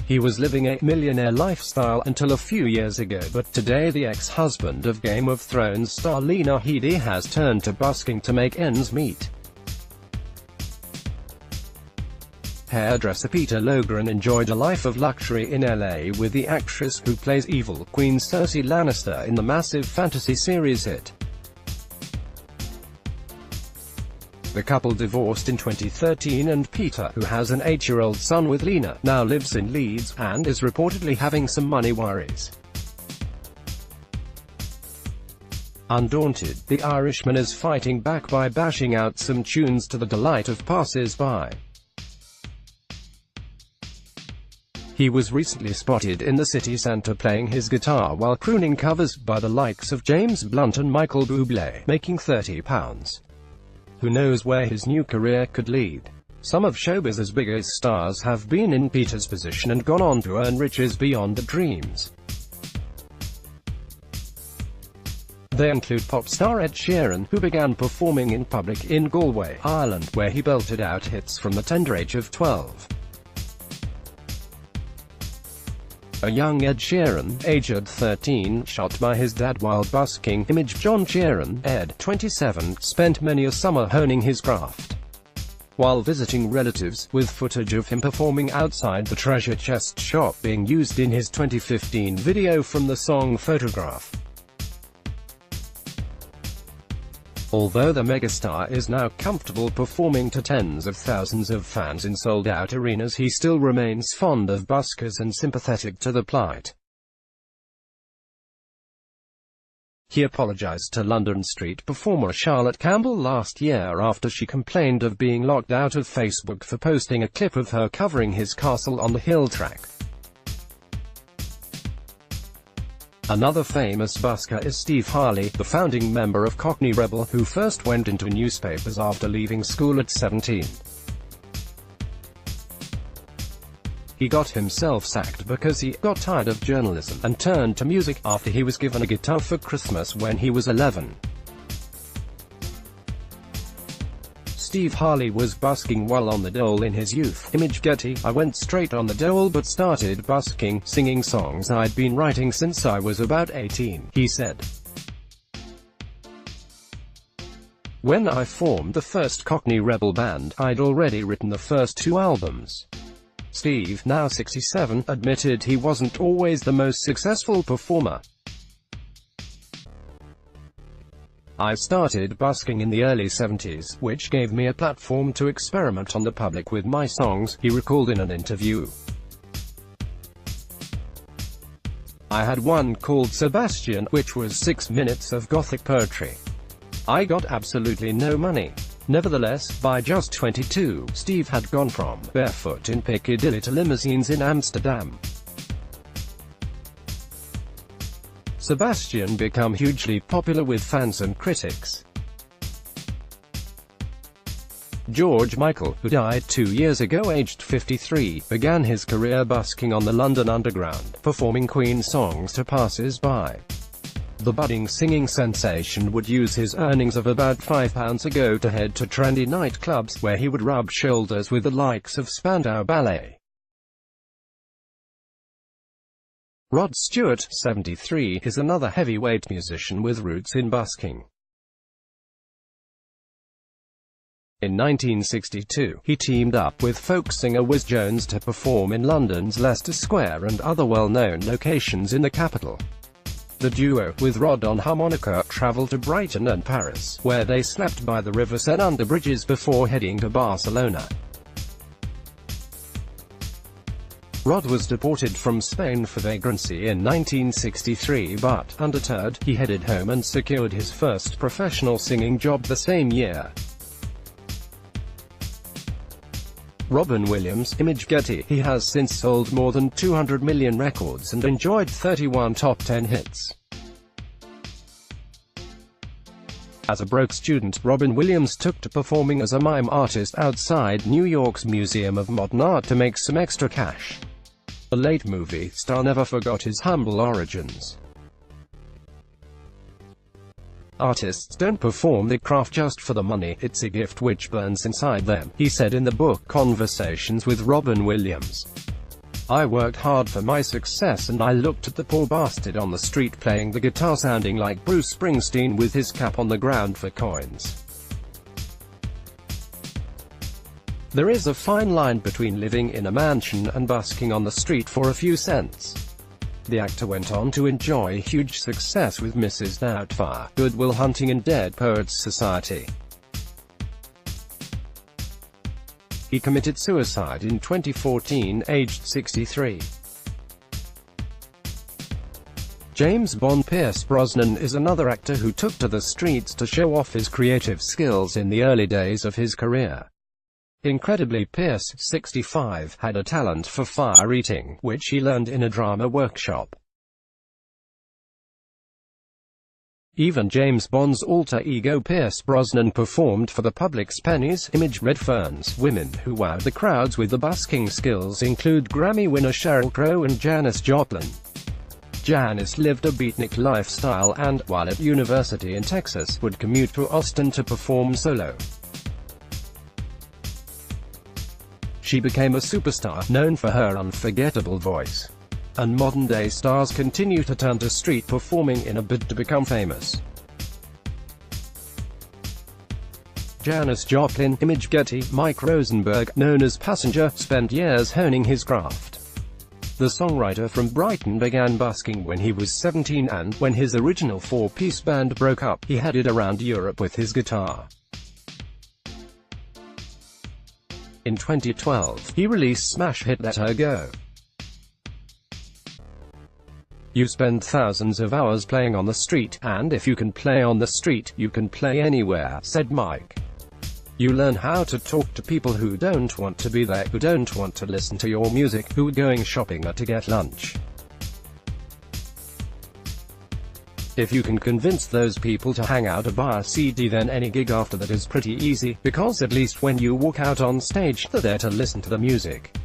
He was living a millionaire lifestyle until a few years ago, but today the ex-husband of Game of Thrones star Lena Headey has turned to busking to make ends meet. Hairdresser Peter Logren enjoyed a life of luxury in LA with the actress who plays evil Queen Cersei Lannister in the massive fantasy series hit. The couple divorced in 2013 and Peter, who has an 8-year-old son with Lena, now lives in Leeds, and is reportedly having some money worries. Undaunted, the Irishman is fighting back by bashing out some tunes to the delight of passers-by. He was recently spotted in the city centre playing his guitar while crooning covers by the likes of James Blunt and Michael Bublé, making £30. Who knows where his new career could lead? Some of showbiz's biggest stars have been in Peter's position and gone on to earn riches beyond their dreams. They include pop star Ed Sheeran, who began performing in public in Galway, Ireland, where he belted out hits from the tender age of 12. A young Ed Sheeran, aged 13, shot by his dad while busking. Image John Sheeran, Ed, 27, spent many a summer honing his craft while visiting relatives, with footage of him performing outside the Treasure Chest shop being used in his 2015 video from the song Photograph. Although the megastar is now comfortable performing to tens of thousands of fans in sold-out arenas, he still remains fond of buskers and sympathetic to the plight. He apologized to London street performer Charlotte Campbell last year after she complained of being locked out of Facebook for posting a clip of her covering his Castle on the Hill track. Another famous busker is Steve Harley, the founding member of Cockney Rebel, who first went into newspapers after leaving school at 17. He got himself sacked because he got tired of journalism and turned to music after he was given a guitar for Christmas when he was 11. Steve Harley was busking while on the dole in his youth. Image Getty, I went straight on the dole but started busking, singing songs I'd been writing since I was about 18, he said. When I formed the first Cockney Rebel band, I'd already written the first 2 albums. Steve, now 67, admitted he wasn't always the most successful performer. I started busking in the early 70s, which gave me a platform to experiment on the public with my songs, he recalled in an interview. I had one called Sebastian, which was 6 minutes of gothic poetry. I got absolutely no money. Nevertheless, by just 22, Steve had gone from barefoot in Piccadilly to limousines in Amsterdam. Sebastian became hugely popular with fans and critics. George Michael, who died 2 years ago aged 53, began his career busking on the London Underground, performing Queen songs to passers-by. The budding singing sensation would use his earnings of about £5 a go to head to trendy nightclubs, where he would rub shoulders with the likes of Spandau Ballet. Rod Stewart, 73, is another heavyweight musician with roots in busking. In 1962, he teamed up with folk singer Wiz Jones to perform in London's Leicester Square and other well-known locations in the capital. The duo, with Rod on harmonica, travelled to Brighton and Paris, where they slept by the river Seine under bridges before heading to Barcelona. Rod was deported from Spain for vagrancy in 1963 but, undeterred, he headed home and secured his first professional singing job the same year. Robin Williams, Image Getty, he has since sold more than 200 million records and enjoyed 31 top 10 hits. As a broke student, Robin Williams took to performing as a mime artist outside New York's Museum of Modern Art to make some extra cash. The late movie star never forgot his humble origins. Artists don't perform their craft just for the money, it's a gift which burns inside them, he said in the book Conversations with Robin Williams. I worked hard for my success and I looked at the poor bastard on the street playing the guitar sounding like Bruce Springsteen with his cap on the ground for coins. There is a fine line between living in a mansion and busking on the street for a few cents. The actor went on to enjoy huge success with Mrs. Doubtfire, Good Will Hunting and Dead Poets Society. He committed suicide in 2014, aged 63. James Bond. Pierce Brosnan is another actor who took to the streets to show off his creative skills in the early days of his career. Incredibly, Pierce, 65, had a talent for fire-eating, which he learned in a drama workshop. Even James Bond's alter ego Pierce Brosnan performed for the public's pennies. Image. Redfern's women who wowed the crowds with the busking skills include Grammy winner Sheryl Crow and Janis Joplin. Janis lived a beatnik lifestyle and, while at university in Texas, would commute to Austin to perform solo. She became a superstar, known for her unforgettable voice. And modern-day stars continue to turn to street performing in a bid to become famous. Janis Joplin. Image. Getty. Mike Rosenberg, known as Passenger, spent years honing his craft. The songwriter from Brighton began busking when he was 17 and, when his original four-piece band broke up, he headed around Europe with his guitar. In 2012, he released smash hit Let Her Go. You spend thousands of hours playing on the street, and if you can play on the street, you can play anywhere, said Mike. You learn how to talk to people who don't want to be there, who don't want to listen to your music, who are going shopping or to get lunch. If you can convince those people to hang out or buy a CD, then any gig after that is pretty easy, because at least when you walk out on stage, they're there to listen to the music.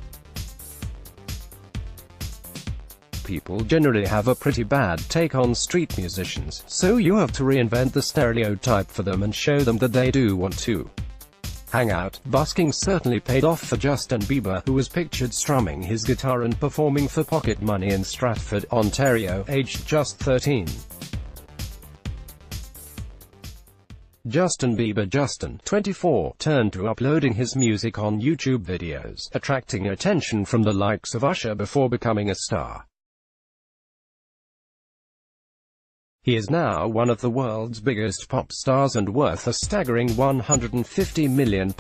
People generally have a pretty bad take on street musicians, so you have to reinvent the stereotype for them and show them that they do want to hang out. Busking certainly paid off for Justin Bieber, who was pictured strumming his guitar and performing for pocket money in Stratford, Ontario, aged just 13. Justin Bieber. Justin, 24, turned to uploading his music on YouTube videos, attracting attention from the likes of Usher before becoming a star. He is now one of the world's biggest pop stars and worth a staggering £150 million.